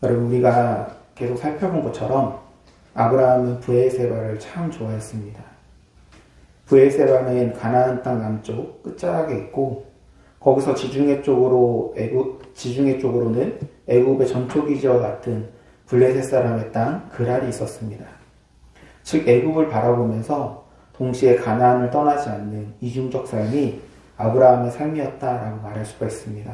여러분, 우리가 계속 살펴본 것처럼 아브라함은 브에세바를 참 좋아했습니다. 브에세바는 가나안 땅 남쪽 끝자락에 있고, 거기서 지중해 쪽으로는 애굽의 전초기지와 같은 블레셋 사람의 땅 그랄이 있었습니다. 즉 애굽을 바라보면서 동시에 가나안을 떠나지 않는 이중적 삶이 아브라함의 삶이었다라고 말할 수가 있습니다.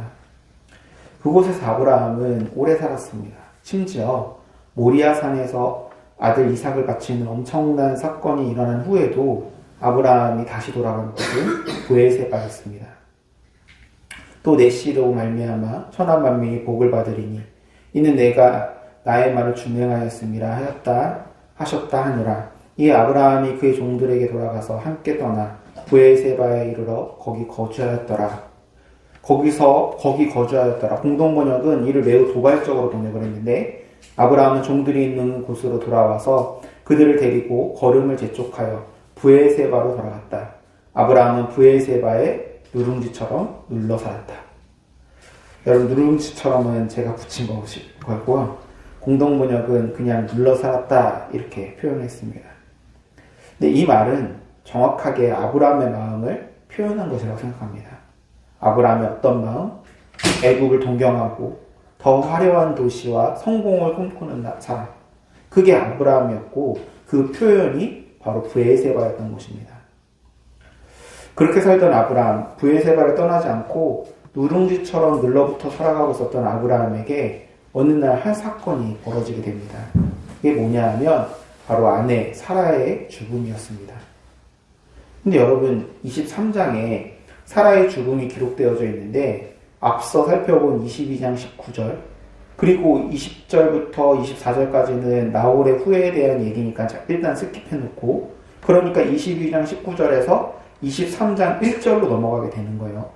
그곳에서 아브라함은 오래 살았습니다. 심지어 모리아 산에서 아들 이삭을 바치는 엄청난 사건이 일어난 후에도 아브라함이 다시 돌아간 곳은 브에세바였습니다. 또 내 씨로 말미암아 천하 만민이 복을 받으리니 이는 내가 나의 말을 준행하였음이라 하셨다 하느라. 이 아브라함이 그의 종들에게 돌아가서 함께 떠나 브에세바에 이르러 거기 거주하였더라. 거기 거주하였더라. 공동 번역은 이를 매우 도발적으로 번역을 했는데, 아브라함은 종들이 있는 곳으로 돌아와서 그들을 데리고 걸음을 재촉하여 브에세바로 돌아갔다. 아브라함은 브에세바에 누룽지처럼 눌러 살았다. 여러분, 누룽지처럼은 제가 붙인 거고요. 공동 번역은 그냥 눌러 살았다 이렇게 표현했습니다. 근데 이 말은 정확하게 아브라함의 마음을 표현한 것이라고 생각합니다. 아브라함의 어떤 마음? 애굽을 동경하고 더 화려한 도시와 성공을 꿈꾸는 사람. 그게 아브라함이었고, 그 표현이 바로 브에세바였던 것입니다. 그렇게 살던 아브라함, 브에세바를 떠나지 않고 누룽지처럼 눌러붙어 살아가고 있었던 아브라함에게 어느 날 한 사건이 벌어지게 됩니다. 이게 뭐냐 하면 바로 아내 사라의 죽음이었습니다. 근데 여러분, 23장에 사라의 죽음이 기록되어져 있는데, 앞서 살펴본 22장 19절 그리고 20절부터 24절까지는 나홀의 후회에 대한 얘기니까 일단 스킵해놓고, 그러니까 22장 19절에서 23장 1절로 넘어가게 되는 거예요.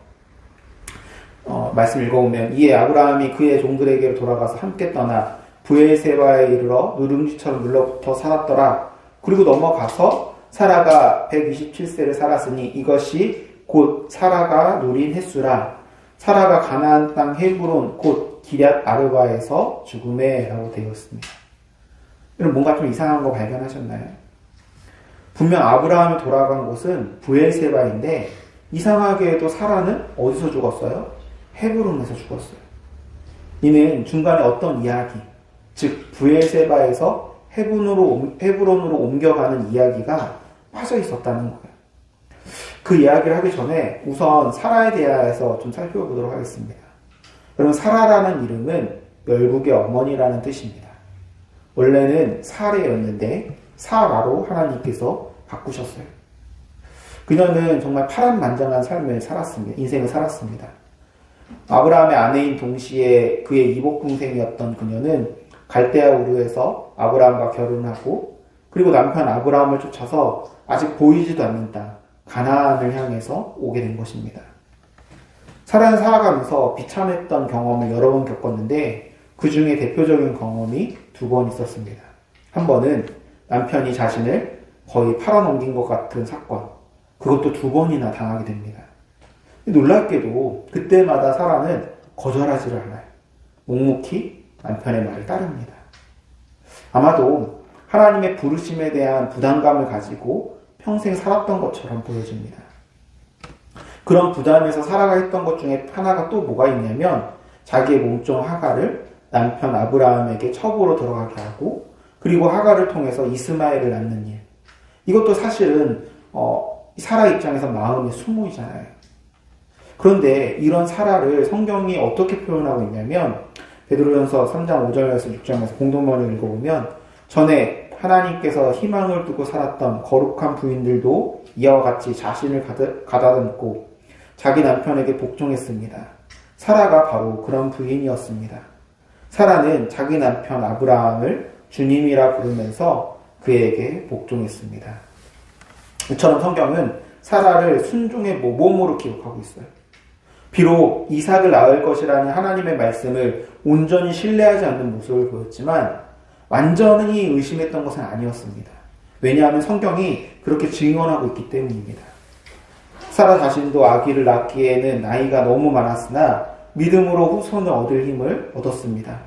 말씀 읽어보면, 이에 아브라함이 그의 종들에게로 돌아가서 함께 떠나 브에세바에 이르러 누룽지처럼 눌러붙어 살았더라. 그리고 넘어가서 사라가 127세를 살았으니 이것이 곧 사라가 누린 횟수라. 사라가 가나안 땅 헤브론 곧 기럇 아르바에서 죽음에 라고 되어 있습니다. 여러분, 뭔가 좀 이상한 거 발견하셨나요? 분명 아브라함이 돌아간 곳은 브에세바인데, 이상하게도 사라는 어디서 죽었어요? 헤브론에서 죽었어요. 이는 중간에 어떤 이야기, 즉 브에세바에서 헤브론으로 옮겨가는 이야기가 빠져 있었다는 거예요. 그 이야기를 하기 전에 우선 사라에 대해서 좀 살펴보도록 하겠습니다. 여러분, 사라라는 이름은 열국의 어머니라는 뜻입니다. 원래는 사레였는데 사라로 하나님께서 바꾸셨어요. 그녀는 정말 파란만장한 삶을 살았습니다. 인생을 살았습니다. 아브라함의 아내인 동시에 그의 이복동생이었던 그녀는 갈대아 우르에서 아브라함과 결혼하고, 그리고 남편 아브라함을 쫓아서 아직 보이지도 않는 땅 가나안을 향해서 오게 된 것입니다. 사라는 살아가면서 비참했던 경험을 여러 번 겪었는데, 그 중에 대표적인 경험이 2번 있었습니다. 한 번은 남편이 자신을 거의 팔아넘긴 것 같은 사건, 그것도 2번이나 당하게 됩니다. 놀랍게도 그때마다 사라는 거절하지를 않아요. 묵묵히 남편의 말을 따릅니다. 아마도 하나님의 부르심에 대한 부담감을 가지고 평생 살았던 것처럼 보여집니다. 그런 부담에서 사라가 했던 것 중에 하나가 또 뭐가 있냐면, 자기의 몸종 하갈을 남편 아브라함에게 첩으로 들어가게 하고, 그리고 하갈을 통해서 이스마엘을 낳는 일. 이것도 사실은 사라 입장에서 마음의 수모이잖아요. 그런데 이런 사라를 성경이 어떻게 표현하고 있냐면, 베드로전서 3장 5절에서 6장에서 공동번역 읽어보면, 전에 하나님께서 희망을 두고 살았던 거룩한 부인들도 이와 같이 자신을 가다듬고 자기 남편에게 복종했습니다. 사라가 바로 그런 부인이었습니다. 사라는 자기 남편 아브라함을 주님이라 부르면서 그에게 복종했습니다. 이처럼 성경은 사라를 순종의 모범으로 기록하고 있어요. 비록 이삭을 낳을 것이라는 하나님의 말씀을 온전히 신뢰하지 않는 모습을 보였지만 완전히 의심했던 것은 아니었습니다. 왜냐하면 성경이 그렇게 증언하고 있기 때문입니다. 사라 자신도 아기를 낳기에는 나이가 너무 많았으나 믿음으로 후손을 얻을 힘을 얻었습니다.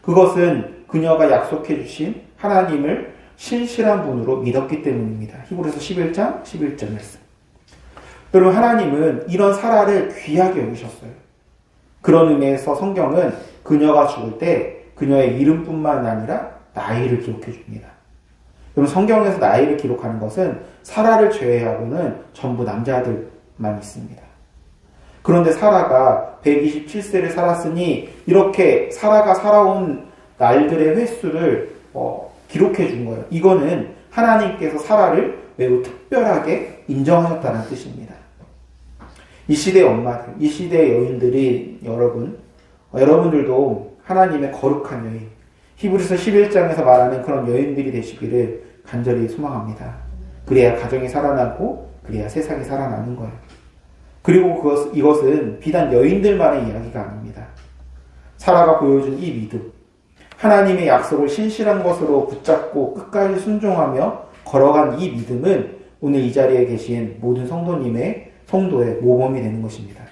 그것은 그녀가 약속해 주신 하나님을 신실한 분으로 믿었기 때문입니다. 히브리서 11장 11절 말씀. 여러분, 하나님은 이런 사라를 귀하게 여기셨어요. 그런 의미에서 성경은 그녀가 죽을 때 그녀의 이름뿐만 아니라 나이를 기록해 줍니다. 여러분, 성경에서 나이를 기록하는 것은 사라를 제외하고는 전부 남자들만 있습니다. 그런데 사라가 127세를 살았으니 이렇게 사라가 살아온 날들의 횟수를 기록해 준 거예요. 이거는 하나님께서 사라를 매우 특별하게 인정하셨다는 뜻입니다. 이 시대의 엄마들, 이 시대의 여인들이 여러분들도 하나님의 거룩한 여인, 히브리서 11장에서 말하는 그런 여인들이 되시기를 간절히 소망합니다. 그래야 가정이 살아나고 그래야 세상이 살아나는 거예요. 그리고 이것은 비단 여인들만의 이야기가 아닙니다. 사라가 보여준 이 믿음, 하나님의 약속을 신실한 것으로 붙잡고 끝까지 순종하며 걸어간 이 믿음은 오늘 이 자리에 계신 모든 성도의 모범이 되는 것입니다.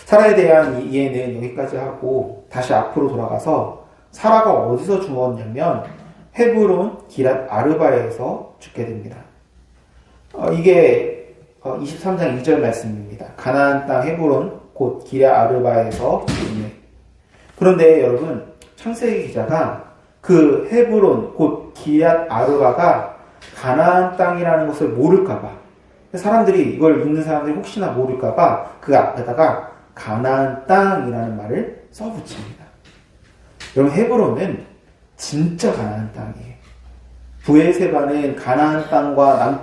사라에 대한 이해는 여기까지 하고 다시 앞으로 돌아가서 사라가 어디서 죽었냐면 헤브론 기랏 아르바에서 죽게 됩니다. 이게 23장 2절 말씀입니다. 가나안 땅 헤브론 곧 기럇 아르바에서 죽네. 그런데 여러분, 창세기 기자가 그 헤브론 곧 기럇 아르바가 가나안 땅이라는 것을 모를까봐, 사람들이 이걸 읽는 사람들이 혹시나 모를까봐 그 앞에다가 가나안 땅이라는 말을 써붙입니다. 여러분, 헤브론은 진짜 가나안 땅이에요. 브엘세바는 가나안 땅과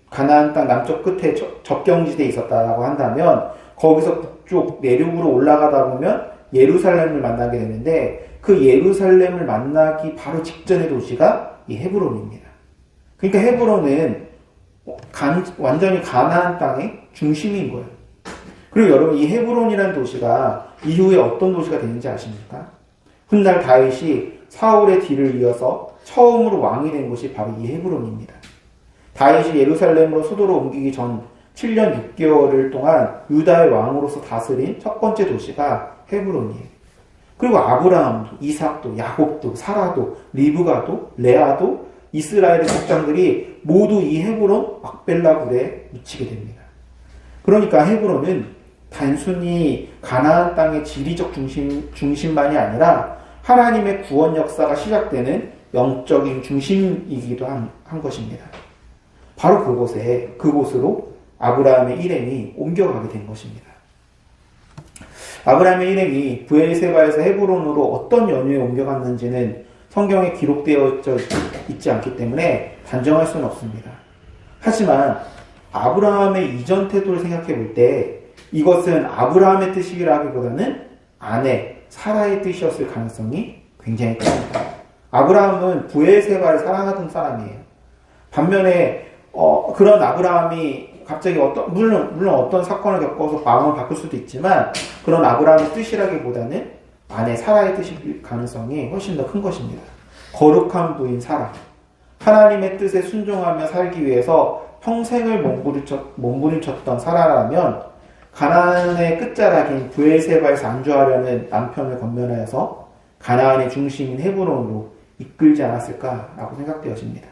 가나안 땅 남쪽 끝에 접경지대에 있었다라고 한다면 거기서 북쪽 내륙으로 올라가다 보면 예루살렘을 만나게 되는데 그 예루살렘을 만나기 바로 직전의 도시가 이 헤브론입니다. 그러니까 헤브론은 완전히 가나안 땅의 중심인 거예요. 그리고 여러분, 이 헤브론이라는 도시가 이후에 어떤 도시가 되는지 아십니까? 훗날 다윗이 사울의 뒤를 이어서 처음으로 왕이 된 곳이 바로 이 헤브론입니다. 다윗이 예루살렘으로 수도로 옮기기 전 7년 6개월을 동안 유다의 왕으로서 다스린 첫 번째 도시가 헤브론이에요. 그리고 아브라함도, 이삭도, 야곱도, 사라도, 리브가도, 레아도, 이스라엘의 족장들이 모두 이 헤브론 막벨라 굴에 묻히게 됩니다. 그러니까 헤브론은 단순히 가나안 땅의 지리적 중심만이 아니라 하나님의 구원 역사가 시작되는 영적인 중심이기도 한 것입니다. 바로 그곳으로 아브라함의 일행이 옮겨가게 된 것입니다. 아브라함의 일행이 브엘세바에서 헤브론으로 어떤 연유에 옮겨갔는지는 성경에 기록되어 있지 않기 때문에 단정할 수는 없습니다. 하지만 아브라함의 이전 태도를 생각해 볼 때 이것은 아브라함의 뜻이라기보다는 아내 사라의 뜻이었을 가능성이 굉장히 큽니다. 아브라함은 브엘세바를 사랑하던 사람이에요. 반면에 그런 아브라함이 갑자기 물론 어떤 사건을 겪어서 마음을 바꿀 수도 있지만 그런 아브라함의 뜻이라기보다는 아내 사라의 뜻일 가능성이 훨씬 더 큰 것입니다. 거룩한 부인 사라, 하나님의 뜻에 순종하며 살기 위해서 평생을 몸부림쳤던 사라라면 가나안의 끝자락인 브엘세바에서 안주하려는 남편을 건면하여서 가나안의 중심인 헤브론으로 이끌지 않았을까라고 생각되어집니다.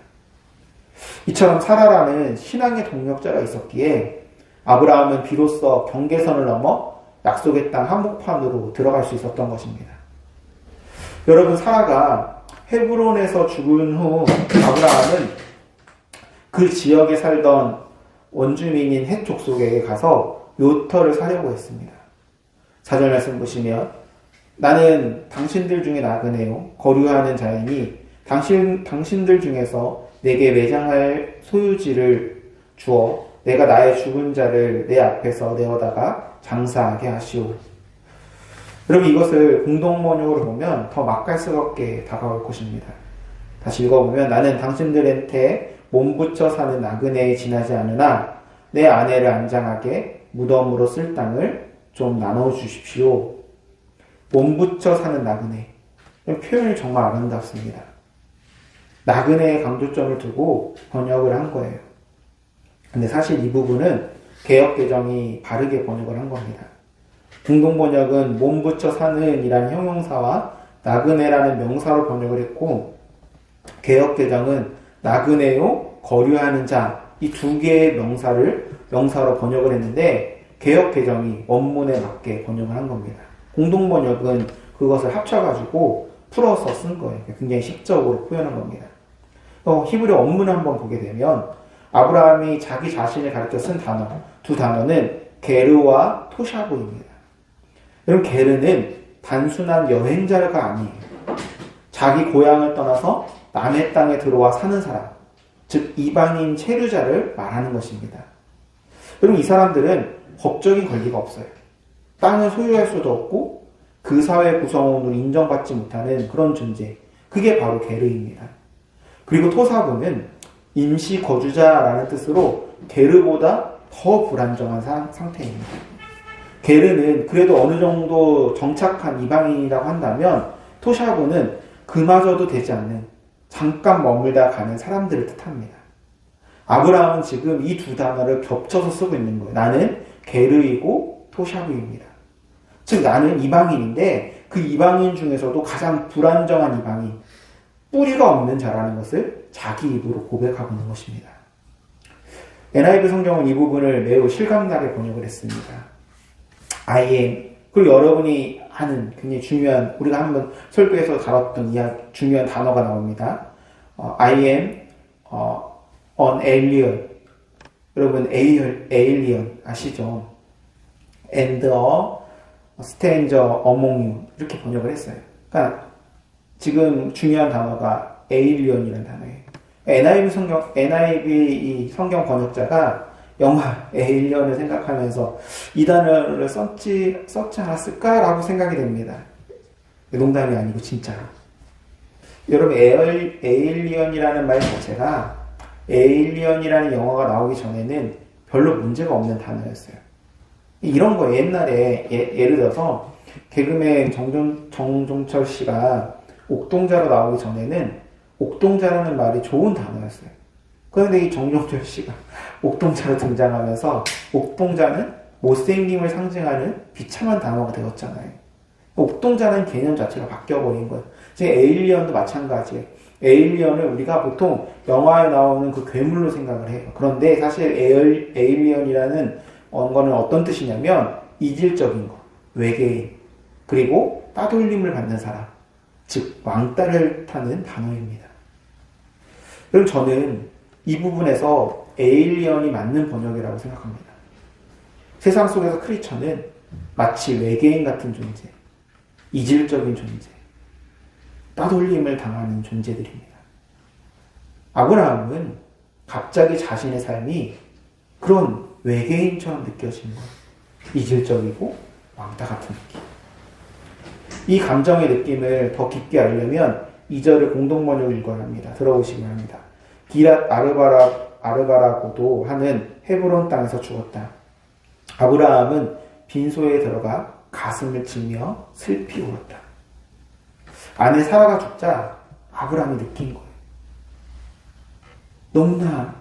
이처럼 사라라는 신앙의 동력자가 있었기에 아브라함은 비로소 경계선을 넘어 약속의 땅 한복판으로 들어갈 수 있었던 것입니다. 여러분, 사라가 헤브론에서 죽은 후 아브라함은 그 지역에 살던 원주민인 헷 족속에게 가서 묘터를 사려고 했습니다. 4절 말씀 보시면 나는 당신들 중에 나그네요 거류하는 자이니 당신들 중에서 내게 매장할 소유지를 주어 내가 나의 죽은 자를 내 앞에서 내어다가 장사하게 하시오. 여러분, 이것을 공동번역으로 보면 더 맛깔스럽게 다가올 것입니다. 다시 읽어보면 나는 당신들한테 몸붙여 사는 나그네에 지나지 않으나 내 아내를 안장하게 무덤으로 쓸 땅을 좀 나눠주십시오. 몸붙여 사는 나그네. 표현이 정말 아름답습니다. 나그네의 강조점을 두고 번역을 한 거예요. 근데 사실 이 부분은 개역개정이 바르게 번역을 한 겁니다. 공동번역은 몸 붙여 사는 이란 형용사와 나그네라는 명사로 번역을 했고, 개역개정은 나그네요, 거류하는 자, 이 두 개의 명사로 번역을 했는데, 개역개정이 원문에 맞게 번역을 한 겁니다. 공동번역은 그것을 합쳐가지고 풀어서 쓴 거예요. 굉장히 식적으로 표현한 겁니다. 히브리 원문을 한번 보게 되면, 아브라함이 자기 자신을 가르쳐 쓴 두 단어는 게르와 토샤브입니다. 여러분, 게르는 단순한 여행자가 아니에요. 자기 고향을 떠나서 남의 땅에 들어와 사는 사람, 즉 이방인 체류자를 말하는 것입니다. 여러분, 이 사람들은 법적인 권리가 없어요. 땅을 소유할 수도 없고 그 사회 구성원으로 인정받지 못하는 그런 존재, 그게 바로 게르입니다. 그리고 토사부는 임시 거주자라는 뜻으로 게르보다 더 불안정한 상태입니다. 게르는 그래도 어느 정도 정착한 이방인이라고 한다면, 토샤부는 그마저도 되지 않는 잠깐 머물다 가는 사람들을 뜻합니다. 아브라함은 지금 이 두 단어를 겹쳐서 쓰고 있는 거예요. 나는 게르이고 토샤부입니다. 즉 나는 이방인인데 그 이방인 중에서도 가장 불안정한 이방인, 뿌리가 없는 자라는 것을 자기 입으로 고백하고 있는 것입니다. NIV 성경은 이 부분을 매우 실감나게 번역을 했습니다. I am, 그리고 여러분이 아는 굉장히 중요한, 우리가 한번 설교에서 다뤘던 중요한 단어가 나옵니다. I am an alien. 여러분 alien 아시죠? And a stranger among you, 이렇게 번역을 했어요. 그러니까 지금 중요한 단어가 alien이라는 단어예요. NIV 이 성경 번역자가 영화 에일리언을 생각하면서 이 단어를 썼지 않았을까라고 생각이 됩니다. 농담이 아니고 진짜로. 여러분, 에일리언이라는 말 자체가 에일리언이라는 영화가 나오기 전에는 별로 문제가 없는 단어였어요. 이런 거 옛날에 예를 들어서 개그맨 정종철 씨가 옥동자로 나오기 전에는 옥동자라는 말이 좋은 단어였어요. 그런데 이 정종철 씨가 옥동자로 등장하면서 옥동자는 못생김을 상징하는 비참한 단어가 되었잖아요. 옥동자는 개념 자체가 바뀌어버린 거예요. 이제 에일리언도 마찬가지예요. 에일리언을 우리가 보통 영화에 나오는 그 괴물로 생각을 해요. 그런데 사실 에일리언이라는 거는 어떤 뜻이냐면 이질적인 거, 외계인, 그리고 따돌림을 받는 사람, 즉 왕따를 타는 단어입니다. 그럼 저는 이 부분에서 에일리언이 맞는 번역이라고 생각합니다. 세상 속에서 크리처는 마치 외계인 같은 존재, 이질적인 존재, 따돌림을 당하는 존재들입니다. 아브라함은 갑자기 자신의 삶이 그런 외계인처럼 느껴지는 거예요. 이질적이고 왕따 같은 느낌. 이 감정의 느낌을 더 깊게 알려면 2절을 공동번역을 읽어야 합니다. 들어보시기 바랍니다. 기랏 아르바라고도 하는 헤브론 땅에서 죽었다. 아브라함은 빈소에 들어가 가슴을 치며 슬피 울었다. 아내 사라가 죽자 아브라함이 느낀 거예요. 너무나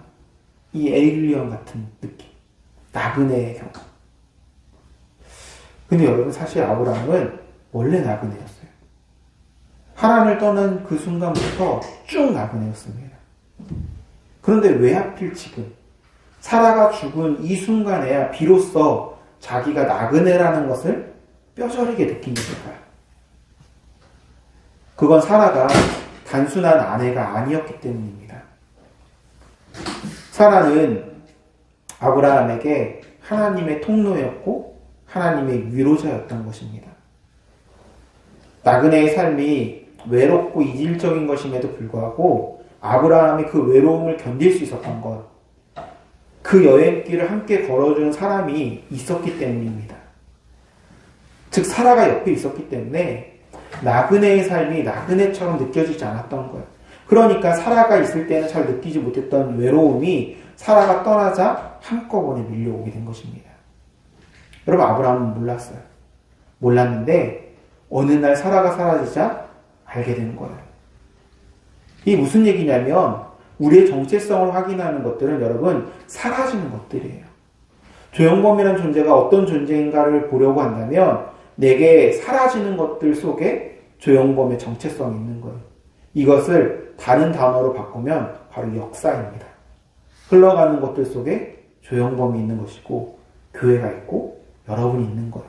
이 에일리언 같은 느낌, 나그네의 경험. 근데 여러분, 사실 아브라함은 원래 나그네였어요. 하란을 떠난 그 순간부터 쭉 나그네였습니다. 그런데 왜 하필 지금 사라가 죽은 이 순간에야 비로소 자기가 나그네라는 것을 뼈저리게 느낀 것일까요? 그건 사라가 단순한 아내가 아니었기 때문입니다. 사라는 아브라함에게 하나님의 통로였고 하나님의 위로자였던 것입니다. 나그네의 삶이 외롭고 이질적인 것임에도 불구하고 아브라함이 그 외로움을 견딜 수 있었던 것, 그 여행길을 함께 걸어준 사람이 있었기 때문입니다. 즉 사라가 옆에 있었기 때문에 나그네의 삶이 나그네처럼 느껴지지 않았던 거예요. 그러니까 사라가 있을 때는 잘 느끼지 못했던 외로움이 사라가 떠나자 한꺼번에 밀려오게 된 것입니다. 여러분, 아브라함은 몰랐어요. 몰랐는데 어느 날 사라가 사라지자 알게 되는 거예요. 이게 무슨 얘기냐면 우리의 정체성을 확인하는 것들은 여러분 사라지는 것들이에요. 조형범이라는 존재가 어떤 존재인가를 보려고 한다면 내게 사라지는 것들 속에 조형범의 정체성이 있는 거예요. 이것을 다른 단어로 바꾸면 바로 역사입니다. 흘러가는 것들 속에 조형범이 있는 것이고 교회가 있고 여러분이 있는 거예요.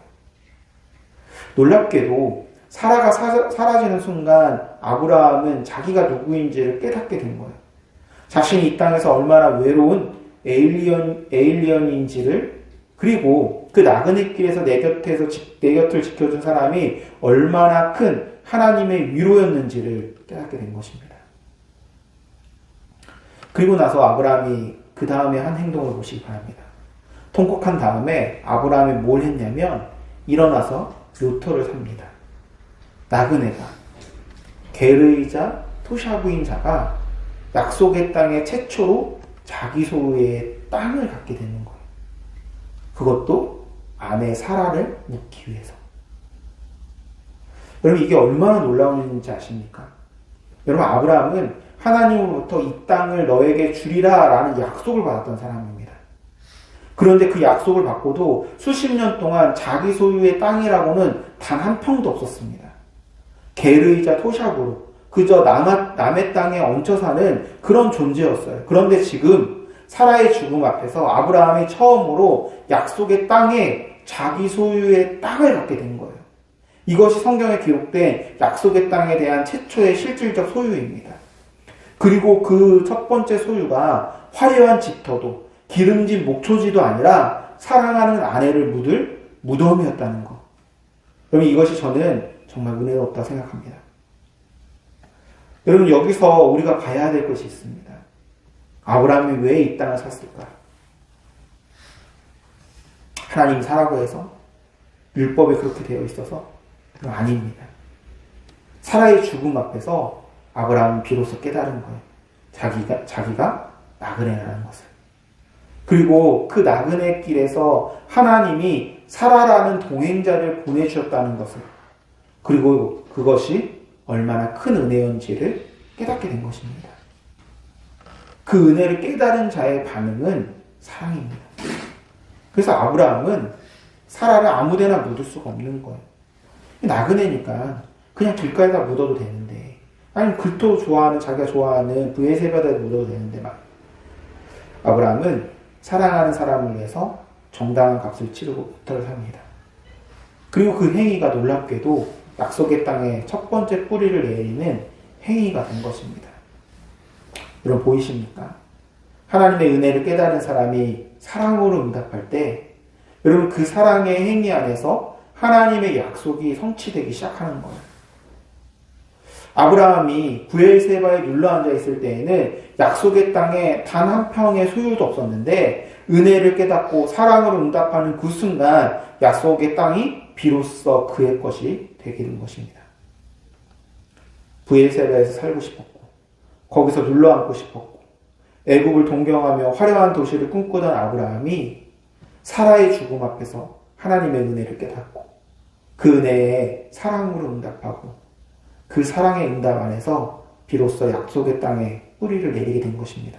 놀랍게도 사라가 사라지는 순간 아브라함은 자기가 누구인지를 깨닫게 된 거예요. 자신이 이 땅에서 얼마나 외로운 에일리언인지를, 그리고 그 나그네 길에서 내 곁을 지켜준 사람이 얼마나 큰 하나님의 위로였는지를 깨닫게 된 것입니다. 그리고 나서 아브라함이 그 다음에 한 행동을 보시기 바랍니다. 통곡한 다음에 아브라함이 뭘 했냐면 일어나서 료터를 삽니다. 나그네가, 게르이자 토샤부인 자가 약속의 땅에 최초로 자기 소유의 땅을 갖게 되는 거예요. 그것도 아내 사라를 묻기 위해서. 여러분, 이게 얼마나 놀라운 일인지 아십니까? 여러분, 아브라함은 하나님으로부터 이 땅을 너에게 주리라 라는 약속을 받았던 사람입니다. 그런데 그 약속을 받고도 수십 년 동안 자기 소유의 땅이라고는 단 한 평도 없었습니다. 게르이자 토샵으로 그저 남의 땅에 얹혀 사는 그런 존재였어요. 그런데 지금 사라의 죽음 앞에서 아브라함이 처음으로 약속의 땅에 자기 소유의 땅을 갖게 된 거예요. 이것이 성경에 기록된 약속의 땅에 대한 최초의 실질적 소유입니다. 그리고 그 첫 번째 소유가 화려한 집터도 기름진 목초지도 아니라 사랑하는 아내를 묻을 무덤이었다는 것. 여러분, 이것이 저는 정말 은혜롭다고 생각합니다. 여러분, 여기서 우리가 봐야 될 것이 있습니다. 아브라함이 왜 이 땅을 샀을까? 하나님이 사라고 해서? 율법에 그렇게 되어 있어서? 아닙니다. 사라의 죽음 앞에서 아브라함은 비로소 깨달은 거예요. 자기가 나그네라는 것을. 그리고 그 나그네 길에서 하나님이 사라라는 동행자를 보내주셨다는 것을, 그리고 그것이 얼마나 큰 은혜였는지를 깨닫게 된 것입니다. 그 은혜를 깨달은 자의 반응은 사랑입니다. 그래서 아브라함은 사라를 아무데나 묻을 수가 없는 거예요. 나그네니까 그냥 길가에다 묻어도 되는데, 아니면 그토록 좋아하는, 자기가 좋아하는 브에세바다에 묻어도 되는데 막. 아브라함은 사랑하는 사람을 위해서 정당한 값을 치르고 부터를 삽니다. 그리고 그 행위가 놀랍게도 약속의 땅에 첫 번째 뿌리를 내리는 행위가 된 것입니다. 여러분, 보이십니까? 하나님의 은혜를 깨달은 사람이 사랑으로 응답할 때, 여러분, 그 사랑의 행위 안에서 하나님의 약속이 성취되기 시작하는 거예요. 아브라함이 브엘세바에 눌러앉아 있을 때에는 약속의 땅에 단 한 평의 소유도 없었는데, 은혜를 깨닫고 사랑으로 응답하는 그 순간 약속의 땅이 비로소 그의 것이 되게 된 것입니다. 브엘세바에서 살고 싶었고, 거기서 눌러앉고 싶었고, 애굽을 동경하며 화려한 도시를 꿈꾸던 아브라함이 사라의 죽음 앞에서 하나님의 은혜를 깨닫고 그 은혜에 사랑으로 응답하고 그 사랑의 응답 안에서 비로소 약속의 땅에 뿌리를 내리게 된 것입니다.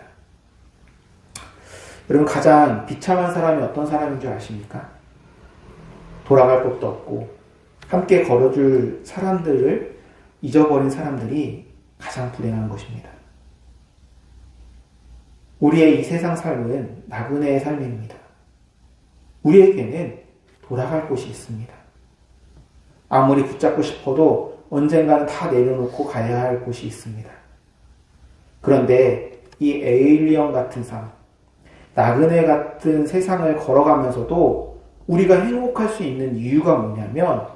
여러분, 가장 비참한 사람이 어떤 사람인 줄 아십니까? 돌아갈 곳도 없고 함께 걸어줄 사람들을 잊어버린 사람들이 가장 불행한 것입니다. 우리의 이 세상 삶은 나그네의 삶입니다. 우리에게는 돌아갈 곳이 있습니다. 아무리 붙잡고 싶어도 언젠가는 다 내려놓고 가야 할 곳이 있습니다. 그런데 이 에일리언 같은 삶, 나그네 같은 세상을 걸어가면서도 우리가 행복할 수 있는 이유가 뭐냐면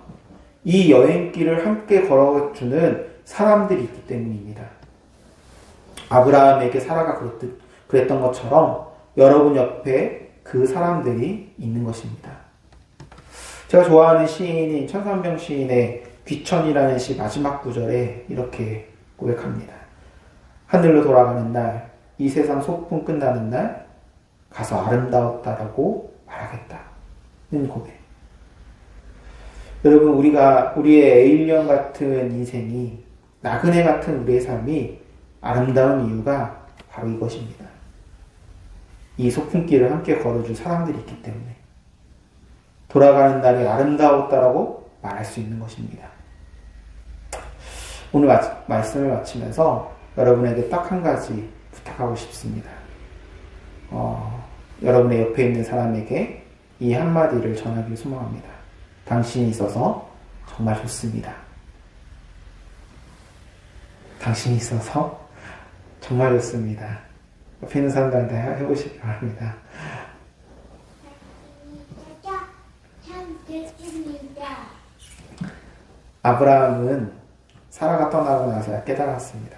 이 여행길을 함께 걸어주는 사람들이 있기 때문입니다. 아브라함에게 사라가 그랬던 것처럼 여러분 옆에 그 사람들이 있는 것입니다. 제가 좋아하는 시인인 천산병 시인의 귀천이라는 시 마지막 구절에 이렇게 고백합니다. 하늘로 돌아가는 날, 이 세상 소풍 끝나는 날 가서 아름다웠다라고 말하겠다는 고백. 여러분, 우리의 에일리언 같은 인생이, 나그네 같은 우리의 삶이 아름다운 이유가 바로 이것입니다. 이 소풍길을 함께 걸어줄 사람들이 있기 때문에. 돌아가는 날이 아름다웠다라고 말할 수 있는 것입니다. 오늘 말씀을 마치면서 여러분에게 딱 한 가지 부탁하고 싶습니다. 여러분의 옆에 있는 사람에게 이 한마디를 전하길 소망합니다. 당신이 있어서 정말 좋습니다. 당신이 있어서 정말 좋습니다. 옆에 있는 사람들한테 해보시기 바랍니다. 아브라함은 사라가 떠나고 나서야 깨달았습니다.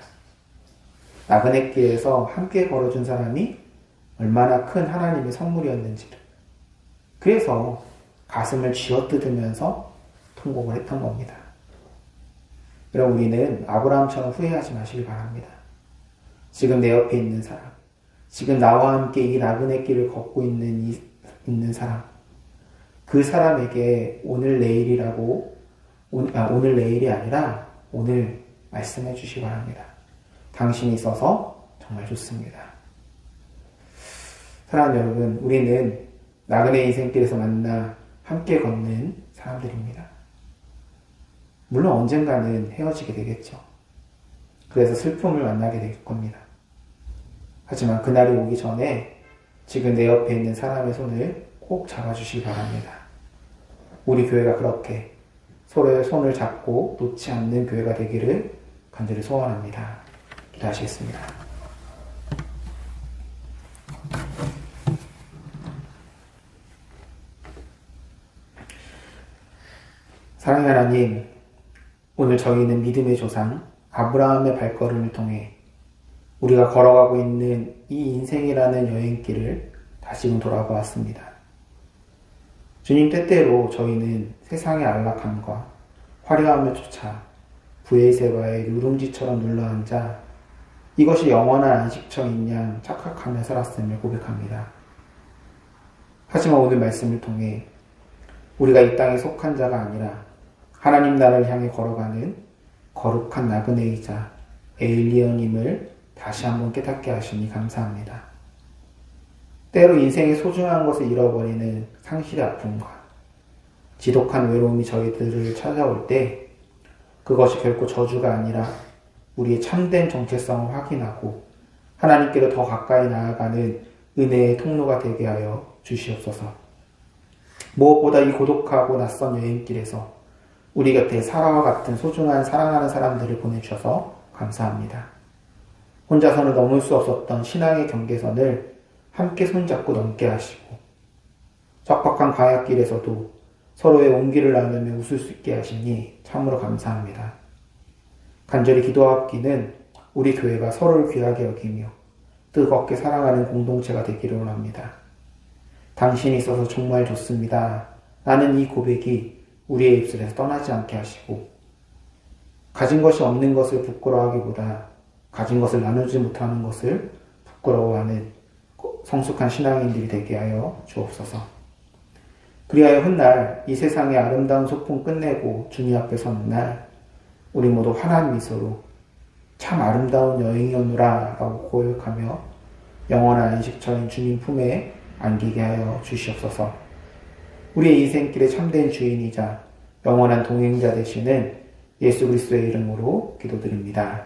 나그네 길에서 함께 걸어준 사람이 얼마나 큰 하나님의 선물이었는지를. 그래서 가슴을 쥐어뜯으면서 통곡을 했던 겁니다. 그럼 우리는 아브라함처럼 후회하지 마시기 바랍니다. 지금 내 옆에 있는 사람, 지금 나와 함께 이 나그네 길을 걷고 있는 사람, 그 사람에게 오늘 내일이 아니라 오늘 말씀해 주시기 바랍니다. 당신이 있어서 정말 좋습니다. 사랑하는 여러분, 우리는 나그네 인생길에서 만나 함께 걷는 사람들입니다. 물론 언젠가는 헤어지게 되겠죠. 그래서 슬픔을 만나게 될 겁니다. 하지만 그날이 오기 전에 지금 내 옆에 있는 사람의 손을 꼭 잡아주시기 바랍니다. 우리 교회가 그렇게 서로의 손을 잡고 놓지 않는 교회가 되기를 간절히 소원합니다. 기도하시겠습니다. 사랑의 하나님, 오늘 저희는 믿음의 조상 아브라함의 발걸음을 통해 우리가 걸어가고 있는 이 인생이라는 여행길을 다시금 돌아보았습니다. 주님, 때때로 저희는 세상의 안락함과 화려함을 쫓아 부의 세바에 누룽지처럼 눌러앉아 이것이 영원한 안식처인 양 착각하며 살았음을 고백합니다. 하지만 오늘 말씀을 통해 우리가 이 땅에 속한 자가 아니라 하나님 나라를 향해 걸어가는 거룩한 나그네이자 에일리언임을 다시 한번 깨닫게 하시니 감사합니다. 때로 인생의 소중한 것을 잃어버리는 상실의 아픔과 지독한 외로움이 저희들을 찾아올 때 그것이 결코 저주가 아니라 우리의 참된 정체성을 확인하고 하나님께로 더 가까이 나아가는 은혜의 통로가 되게 하여 주시옵소서. 무엇보다 이 고독하고 낯선 여행길에서 우리 곁에 사라와 같은 소중한 사랑하는 사람들을 보내주셔서 감사합니다. 혼자서는 넘을 수 없었던 신앙의 경계선을 함께 손잡고 넘게 하시고 척박한 광야길에서도 서로의 온기를 나누며 웃을 수 있게 하시니 참으로 감사합니다. 간절히 기도하옵기는 우리 교회가 서로를 귀하게 여기며 뜨겁게 사랑하는 공동체가 되기를 원합니다. 당신이 있어서 정말 좋습니다. 라는 이 고백이 우리의 입술에서 떠나지 않게 하시고 가진 것이 없는 것을 부끄러워하기보다 가진 것을 나누지 못하는 것을 부끄러워하는 성숙한 신앙인들이 되게 하여 주옵소서. 그리하여 훗날 이 세상의 아름다운 소풍 끝내고 주님 앞에 서는 날 우리 모두 환한 미소로 참 아름다운 여행이었노라 라고 고백하며 영원한 안식처인 주님 품에 안기게 하여 주시옵소서. 우리의 인생길의 참된 주인이자 영원한 동행자 되시는 예수 그리스도의 이름으로 기도드립니다.